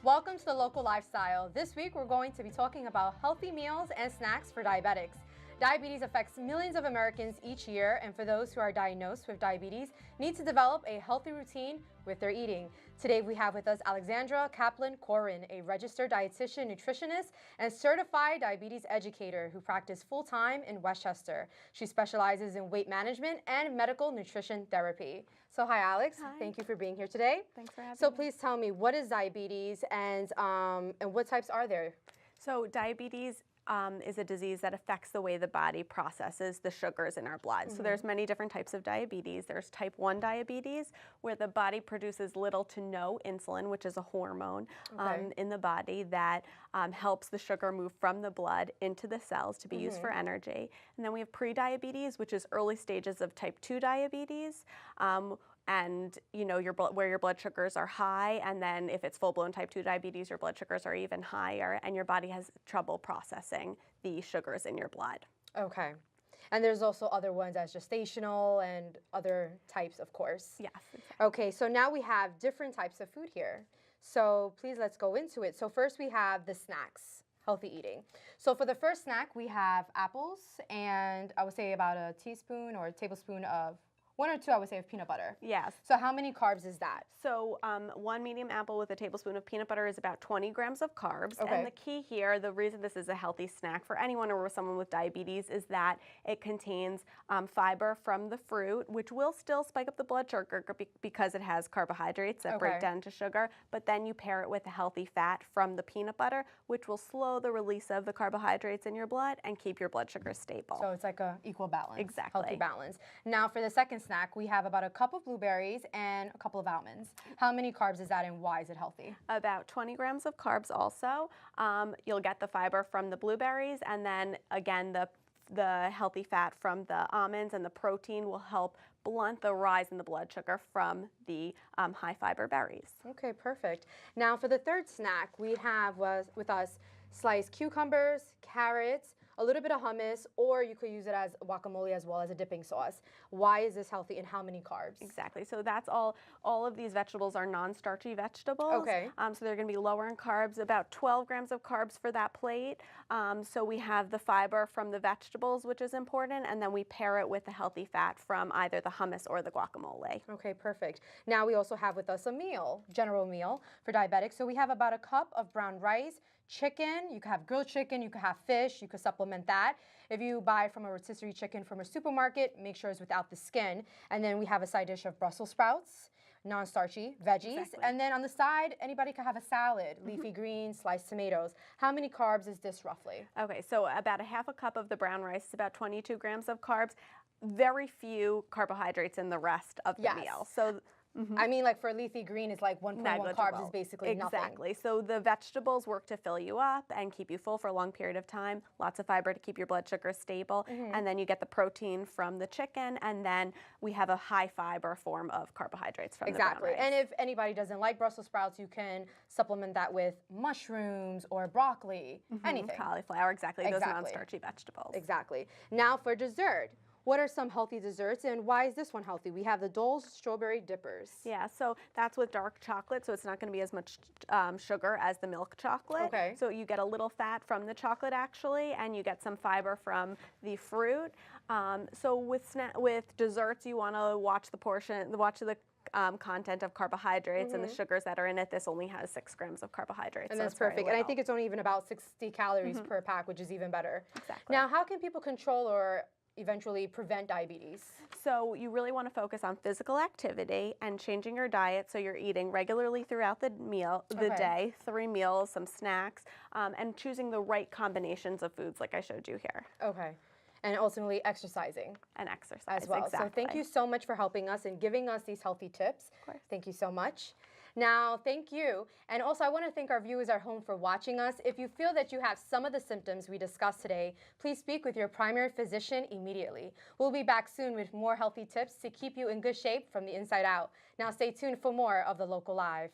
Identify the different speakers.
Speaker 1: Welcome to the Local Lifestyle. This week we're going to be talking about healthy meals and snacks for diabetics. Diabetes affects millions of Americans each year, and for those who are diagnosed with diabetes, need to develop a healthy routine with their eating. Today we have with us Alexandra Kaplan Corwin, a registered dietitian, nutritionist, and certified diabetes educator who practices full-time in Westchester. She specializes in weight management and medical nutrition therapy. So hi Alex,
Speaker 2: Hi.
Speaker 1: Thank you for being here today.
Speaker 2: Thanks for having me.
Speaker 1: So please tell me, what is diabetes and what types are there?
Speaker 2: So diabetes is a disease that affects the way the body processes the sugars in our blood. So there's many different types of diabetes. There's type 1 diabetes, where the body produces little to no insulin, which is a hormone in the body that helps the sugar move from the blood into the cells to be used for energy. And then we have pre-diabetes, which is early stages of type 2 diabetes. And you know, where your blood sugars are high, and then if it's full-blown type 2 diabetes, your blood sugars are even higher, and your body has trouble processing the sugars in your blood.
Speaker 1: Okay. And there's also other ones as gestational and other types, of course.
Speaker 2: Yes. Exactly.
Speaker 1: Okay, so now we have different types of food here. So please let's go into it. So first we have the snacks, healthy eating. So for the first snack, we have apples, and I would say about a teaspoon or a tablespoon of 1 or 2, I would say, of peanut butter.
Speaker 2: Yes.
Speaker 1: So how many carbs is that?
Speaker 2: So 1 medium apple with a tablespoon of peanut butter is about 20 grams of carbs.
Speaker 1: Okay.
Speaker 2: And the key here, the reason this is a healthy snack for anyone or someone with diabetes, is that it contains fiber from the fruit, which will still spike up the blood sugar because it has carbohydrates that break down to sugar. But then you pair it with a healthy fat from the peanut butter, which will slow the release of the carbohydrates in your blood and keep your blood sugar stable.
Speaker 1: So it's like a equal balance.
Speaker 2: Exactly.
Speaker 1: Healthy balance. Now for the second snack, we have about a cup of blueberries and a couple of almonds. How many carbs is that, and why is it healthy?
Speaker 2: About 20 grams of carbs also. You'll get the fiber from the blueberries, and then again the healthy fat from the almonds, and the protein will help blunt the rise in the blood sugar from the high fiber berries.
Speaker 1: Okay, perfect. Now for the third snack, we have with us sliced cucumbers, carrots, a little bit of hummus, or you could use it as guacamole as well as a dipping sauce. Why is this healthy, and how many carbs?
Speaker 2: Exactly. So that's all of these vegetables are non-starchy vegetables.
Speaker 1: Okay.
Speaker 2: So they're going to be lower in carbs, about 12 grams of carbs for that plate. So we have the fiber from the vegetables, which is important, and then we pair it with the healthy fat from either the hummus or the guacamole.
Speaker 1: Okay, perfect. Now we also have with us a meal, general meal for diabetics. So we have about a cup of brown rice, chicken, you could have grilled chicken, you could have fish, you could supplement that. If you buy from a rotisserie chicken from a supermarket, make sure it's without the skin. And then we have a side dish of Brussels sprouts, non-starchy veggies.
Speaker 2: Exactly.
Speaker 1: And then on the side, anybody could have a salad, leafy greens, sliced tomatoes. How many carbs is this roughly?
Speaker 2: Okay, so about a half a cup of the brown rice is about 22 grams of carbs. Very few carbohydrates in the rest of the meal. So
Speaker 1: I mean, like for leafy green, it's like 1.1 carbs is basically nothing.
Speaker 2: Exactly. So the vegetables work to fill you up and keep you full for a long period of time. Lots of fiber to keep your blood sugar stable. And then you get the protein from the chicken. And then we have a high fiber form of carbohydrates from the brown rice.
Speaker 1: And if anybody doesn't like Brussels sprouts, you can supplement that with mushrooms or broccoli, anything.
Speaker 2: Cauliflower, exactly. Those non-starchy vegetables.
Speaker 1: Exactly. Now for dessert. What are some healthy desserts, and why is this one healthy? We have the Dole's strawberry dippers.
Speaker 2: Yeah, so that's with dark chocolate, so it's not going to be as much sugar as the milk chocolate.
Speaker 1: Okay.
Speaker 2: So you get a little fat from the chocolate actually, and you get some fiber from the fruit. So with desserts, you want to watch the content of carbohydrates and the sugars that are in it. This only has 6 grams of carbohydrates.
Speaker 1: And
Speaker 2: so
Speaker 1: that's
Speaker 2: it's very
Speaker 1: perfect. And I
Speaker 2: little.
Speaker 1: think it's only even about 60 calories per pack, which is even better.
Speaker 2: Exactly.
Speaker 1: Now, how can people control or eventually prevent diabetes?
Speaker 2: So you really want to focus on physical activity and changing your diet so you're eating regularly throughout the day, 3 meals, some snacks, and choosing the right combinations of foods like I showed you here.
Speaker 1: Okay. And ultimately exercising.
Speaker 2: And exercise
Speaker 1: As well.
Speaker 2: Exactly.
Speaker 1: So thank you so much for helping us and giving us these healthy tips.
Speaker 2: Of course.
Speaker 1: Thank you so much. Now, thank you. And also, I want to thank our viewers at home for watching us. If you feel that you have some of the symptoms we discussed today, please speak with your primary physician immediately. We'll be back soon with more healthy tips to keep you in good shape from the inside out. Now, stay tuned for more of The Local Live.